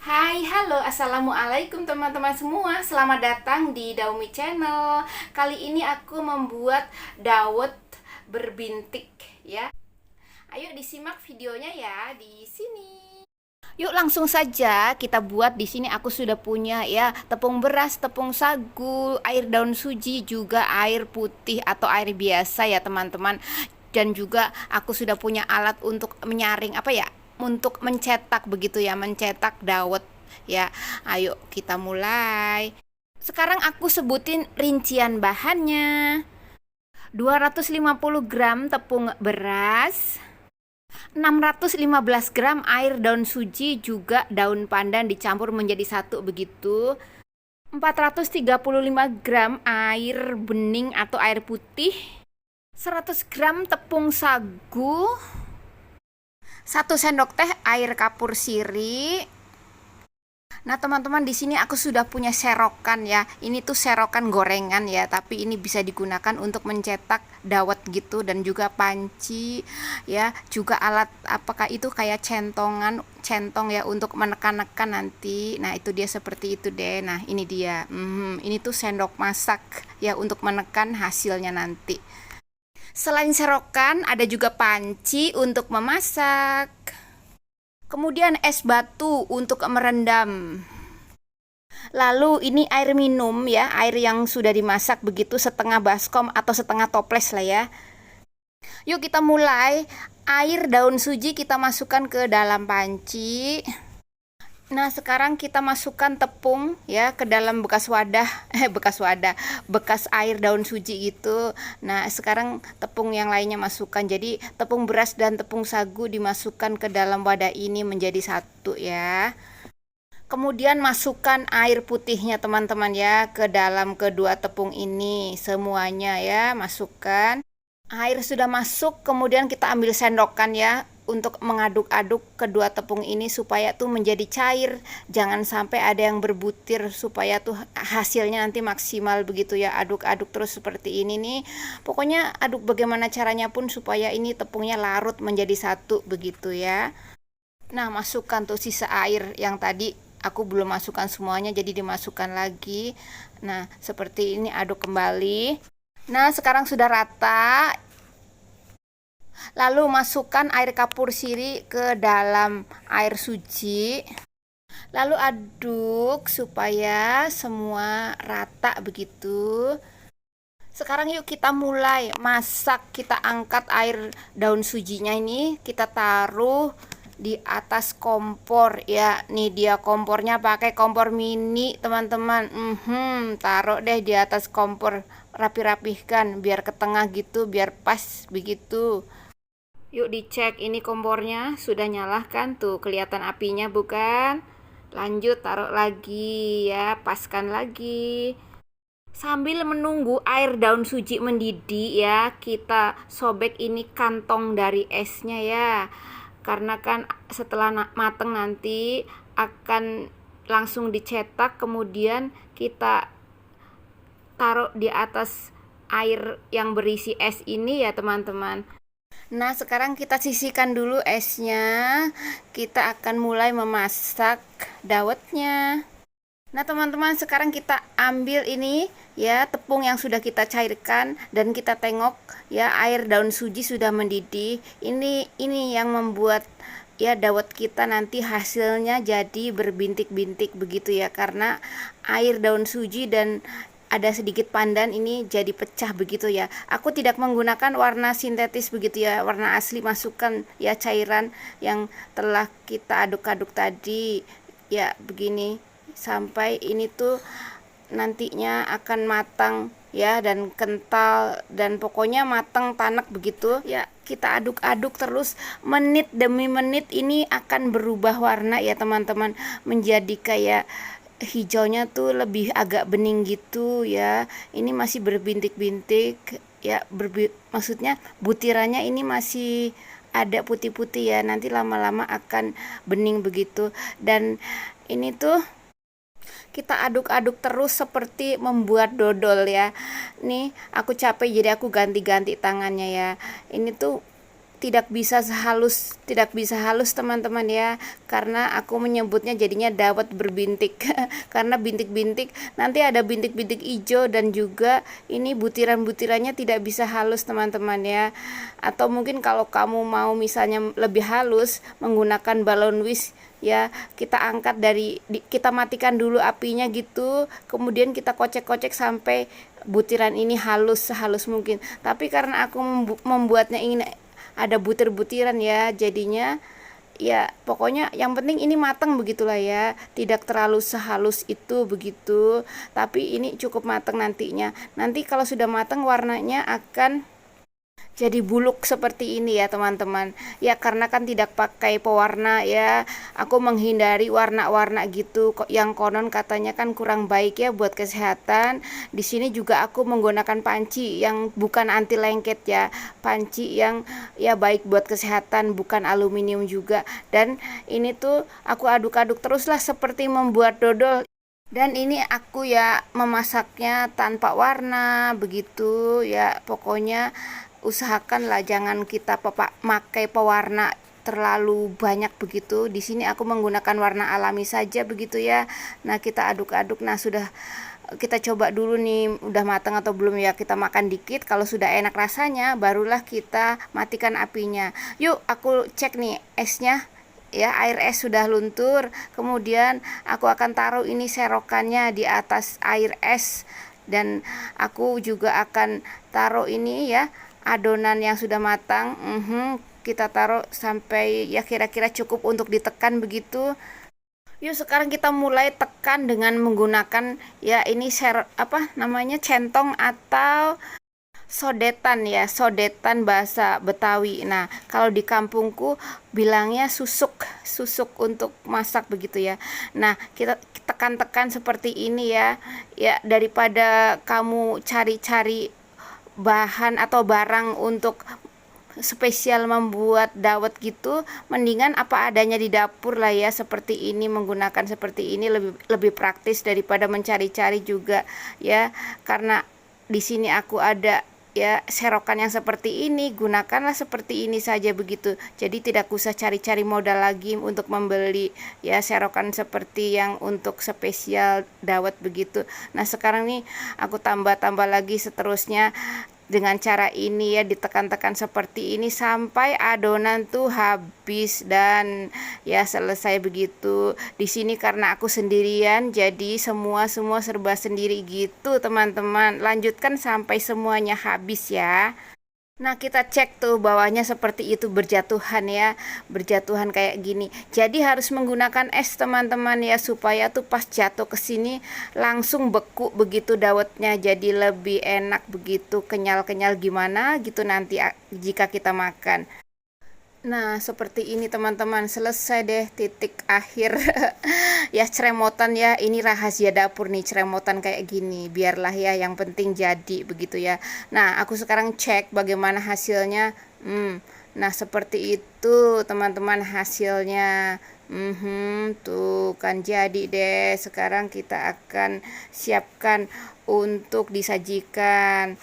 Hai, halo, assalamualaikum teman-teman semua. Selamat datang di Daumi Channel. Kali ini aku membuat dawet berbintik ya. Ayo disimak videonya ya di sini. Yuk langsung saja kita buat. Di sini aku sudah punya ya tepung beras, tepung sagu, air daun suji, juga air putih atau air biasa ya teman-teman. Dan juga aku sudah punya alat untuk menyaring untuk mencetak begitu ya, mencetak dawet ya. Ayo kita mulai. Sekarang aku sebutin rincian bahannya. 250 gram tepung beras, 615 gram air daun suji juga daun pandan dicampur menjadi satu begitu. 435 gram air bening atau air putih, 100 gram tepung sagu, 1 sendok teh air kapur sirih. Nah, teman-teman, di sini aku sudah punya serokan ya. Ini tuh serokan gorengan ya, tapi ini bisa digunakan untuk mencetak dawet gitu, dan juga panci ya, juga alat apakah itu kayak centong ya untuk menekan-nekan nanti. Nah, itu dia seperti itu deh. Nah, ini dia. Ini tuh sendok masak ya untuk menekan hasilnya nanti. Selain serokan, ada juga panci untuk memasak. Kemudian es batu untuk merendam. Lalu ini air minum ya, air yang sudah dimasak begitu, setengah baskom atau setengah toples lah ya. Yuk kita mulai. Air daun suji kita masukkan ke dalam panci. Nah, sekarang kita masukkan tepung ya ke dalam bekas wadah, bekas air daun suji gitu. Nah, sekarang tepung yang lainnya masukkan. Jadi, tepung beras dan tepung sagu dimasukkan ke dalam wadah ini menjadi satu ya. Kemudian masukkan air putihnya teman-teman ya ke dalam kedua tepung ini semuanya ya, masukkan. Air sudah masuk, kemudian kita ambil sendokan ya untuk mengaduk-aduk kedua tepung ini supaya tuh menjadi cair. Jangan sampai ada yang berbutir, supaya tuh hasilnya nanti maksimal begitu ya. Aduk-aduk terus seperti ini nih. Pokoknya aduk bagaimana caranya pun supaya ini tepungnya larut menjadi satu begitu ya. Nah, masukkan tuh sisa air yang tadi aku belum masukkan semuanya, jadi dimasukkan lagi. Nah, seperti ini, aduk kembali. Nah, sekarang sudah rata. Lalu masukkan air kapur sirih ke dalam air suji. Lalu aduk supaya semua rata begitu. Sekarang yuk kita mulai masak. Kita angkat air daun sujinya ini, kita taruh di atas kompor ya. Nih dia kompornya, pakai kompor mini teman-teman. Taruh deh di atas kompor, rapi-rapihkan biar ke tengah gitu, biar pas begitu. Yuk dicek, ini kompornya sudah nyala kan, tuh kelihatan apinya bukan? Lanjut taruh lagi ya, paskan lagi. Sambil menunggu air daun suji mendidih ya, kita sobek ini kantong dari esnya ya. Karena kan setelah mateng nanti akan langsung dicetak, kemudian kita taruh di atas air yang berisi es ini ya teman-teman. Nah, sekarang kita sisihkan dulu esnya. Kita akan mulai memasak dawetnya. Nah, teman-teman, sekarang kita ambil ini ya, tepung yang sudah kita cairkan, dan kita tengok ya, air daun suji sudah mendidih. Ini yang membuat ya dawet kita nanti hasilnya jadi berbintik-bintik begitu ya, karena air daun suji dan ada sedikit pandan ini jadi pecah begitu ya. Aku tidak menggunakan warna sintetis begitu ya, warna asli. Masukkan ya cairan yang telah kita aduk-aduk tadi ya, begini sampai ini tuh nantinya akan matang ya, dan kental, dan pokoknya matang tanek begitu ya. Kita aduk-aduk terus menit demi menit, ini akan berubah warna ya teman-teman, menjadi kayak hijaunya tuh lebih agak bening gitu ya. Ini masih berbintik-bintik ya, maksudnya butirannya ini masih ada putih-putih ya, nanti lama-lama akan bening begitu. Dan ini tuh kita aduk-aduk terus seperti membuat dodol ya. Nih aku capek jadi aku ganti-ganti tangannya ya. Ini tuh tidak bisa halus teman-teman ya, karena aku menyebutnya jadinya dawet berbintik karena bintik-bintik, nanti ada bintik-bintik hijau dan juga ini butiran-butirannya tidak bisa halus teman-teman ya. Atau mungkin kalau kamu mau misalnya lebih halus menggunakan balon whisk ya, kita angkat kita matikan dulu apinya gitu, kemudian kita kocek-kocek sampai butiran ini halus sehalus mungkin. Tapi karena aku membuatnya ingin ada butir-butiran ya, jadinya ya pokoknya yang penting ini matang begitulah ya, tidak terlalu sehalus itu begitu, tapi ini cukup matang nantinya. Nanti kalau sudah matang warnanya akan jadi buluk seperti ini ya teman-teman ya, karena kan tidak pakai pewarna ya, aku menghindari warna-warna gitu yang konon katanya kan kurang baik ya buat kesehatan. Di sini juga aku menggunakan panci yang bukan anti lengket ya, panci yang ya baik buat kesehatan, bukan aluminium juga. Dan ini tuh aku aduk-aduk teruslah seperti membuat dodol. Dan ini aku ya memasaknya tanpa warna begitu ya, pokoknya usahakanlah jangan kita pakai pewarna terlalu banyak begitu. Di sini aku menggunakan warna alami saja begitu ya. Nah, kita aduk-aduk. Nah, sudah, kita coba dulu nih udah matang atau belum ya. Kita makan dikit, kalau sudah enak rasanya barulah kita matikan apinya. Yuk, aku cek nih esnya. Ya, air es sudah luntur. Kemudian aku akan taruh ini serokannya di atas air es, dan aku juga akan taruh ini ya adonan yang sudah matang. Kita taruh sampai ya kira-kira cukup untuk ditekan begitu. Yuk sekarang kita mulai tekan dengan menggunakan ya ini centong atau sodetan ya, sodetan bahasa Betawi. Nah, kalau di kampungku bilangnya susuk, susuk untuk masak begitu ya. Nah, kita tekan-tekan seperti ini ya. Ya, daripada kamu cari-cari bahan atau barang untuk spesial membuat dawet gitu, mendingan apa adanya di dapur lah ya, seperti ini, menggunakan seperti ini lebih praktis daripada mencari-cari juga ya. Karena di sini aku ada ya serokan yang seperti ini, gunakanlah seperti ini saja begitu. Jadi tidak usah cari-cari modal lagi untuk membeli ya serokan seperti yang untuk spesial dawet begitu. Nah, sekarang nih aku tambah-tambah lagi seterusnya dengan cara ini ya, ditekan-tekan seperti ini sampai adonan tuh habis dan ya selesai begitu. Di sini karena aku sendirian jadi semua serba sendiri gitu teman-teman. Lanjutkan sampai semuanya habis ya. Nah, kita cek tuh bawahnya seperti itu berjatuhan ya, berjatuhan kayak gini. Jadi harus menggunakan es teman-teman ya, supaya tuh pas jatuh ke sini langsung beku begitu dawetnya, jadi lebih enak begitu, kenyal-kenyal gimana gitu nanti jika kita makan. Nah, seperti ini teman-teman, selesai deh titik akhir ya ceremotan ya. Ini rahasia dapur nih, ceremotan kayak gini. Biarlah ya, yang penting jadi begitu ya. Nah, aku sekarang cek bagaimana hasilnya. Nah, seperti itu teman-teman hasilnya. Tuh kan jadi deh. Sekarang kita akan siapkan untuk disajikan.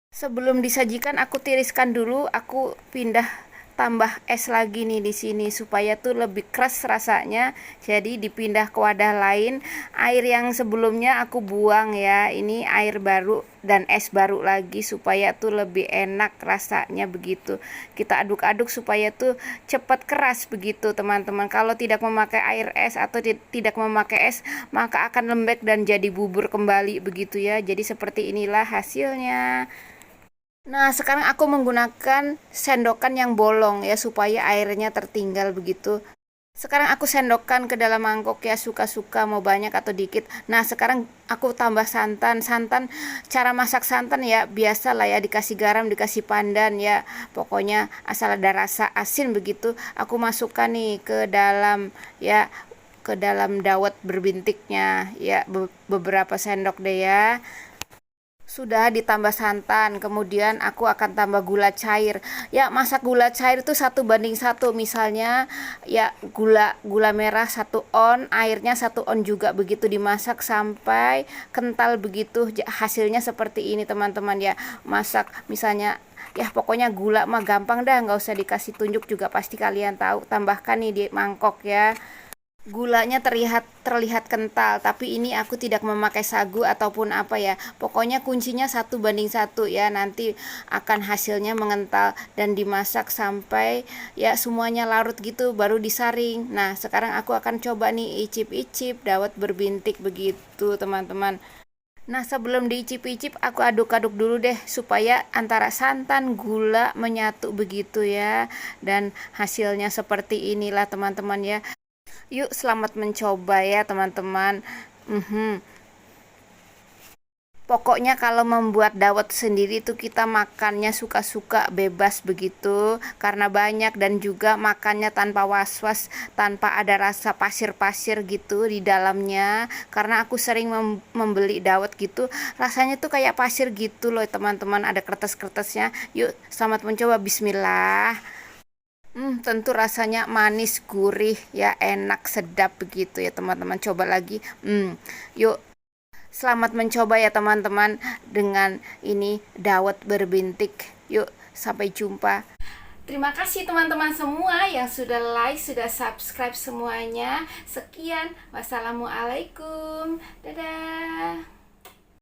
Sebelum disajikan aku tiriskan dulu, aku pindah tambah es lagi nih di sini supaya tuh lebih keras rasanya. Jadi dipindah ke wadah lain. Air yang sebelumnya aku buang ya. Ini air baru dan es baru lagi supaya tuh lebih enak rasanya begitu. Kita aduk-aduk supaya tuh cepat keras begitu teman-teman. Kalau tidak memakai air es atau tidak memakai es, maka akan lembek dan jadi bubur kembali begitu ya. Jadi seperti inilah hasilnya. Nah, sekarang aku menggunakan sendokan yang bolong ya supaya airnya tertinggal begitu. Sekarang aku sendokkan ke dalam mangkok ya, suka-suka mau banyak atau dikit. Nah, sekarang aku tambah santan. Santan, cara masak santan ya biasa lah ya, dikasih garam, dikasih pandan ya. Pokoknya asal ada rasa asin begitu. Aku masukkan nih ke dalam ya, ke dalam dawet berbintiknya ya, beberapa sendok deh ya. Sudah ditambah santan, kemudian aku akan tambah gula cair. Ya, masak gula cair itu 1:1, misalnya ya gula gula merah 1 on, airnya 1 on juga, begitu dimasak sampai kental begitu. Hasilnya seperti ini teman-teman ya. Masak misalnya ya pokoknya gula mah gampang dah, nggak usah dikasih tunjuk juga pasti kalian tahu. Tambahkan nih di mangkok ya. Gulanya terlihat terlihat kental, tapi ini aku tidak memakai sagu ataupun apa ya. Pokoknya kuncinya 1:1 ya, nanti akan hasilnya mengental dan dimasak sampai ya semuanya larut gitu baru disaring. Nah, sekarang aku akan coba nih icip-icip dawet berbintik begitu, teman-teman. Nah, sebelum diicip-icip aku aduk-aduk dulu deh supaya antara santan gula menyatu begitu ya. Dan hasilnya seperti inilah teman-teman ya. Yuk, selamat mencoba ya teman-teman. Pokoknya kalau membuat dawet sendiri itu kita makannya suka-suka, bebas begitu, karena banyak, dan juga makannya tanpa was-was, tanpa ada rasa pasir-pasir gitu di dalamnya. Karena aku sering membeli dawet gitu, rasanya tuh kayak pasir gitu loh teman-teman, ada kertas-kertasnya. Yuk, selamat mencoba, bismillah. Tentu rasanya manis, gurih, ya enak, sedap begitu ya teman-teman. Coba lagi. Yuk, selamat mencoba ya teman-teman dengan ini dawet berbintik. Yuk, sampai jumpa. Terima kasih teman-teman semua yang sudah like, sudah subscribe semuanya. Sekian, wassalamualaikum. Dadah.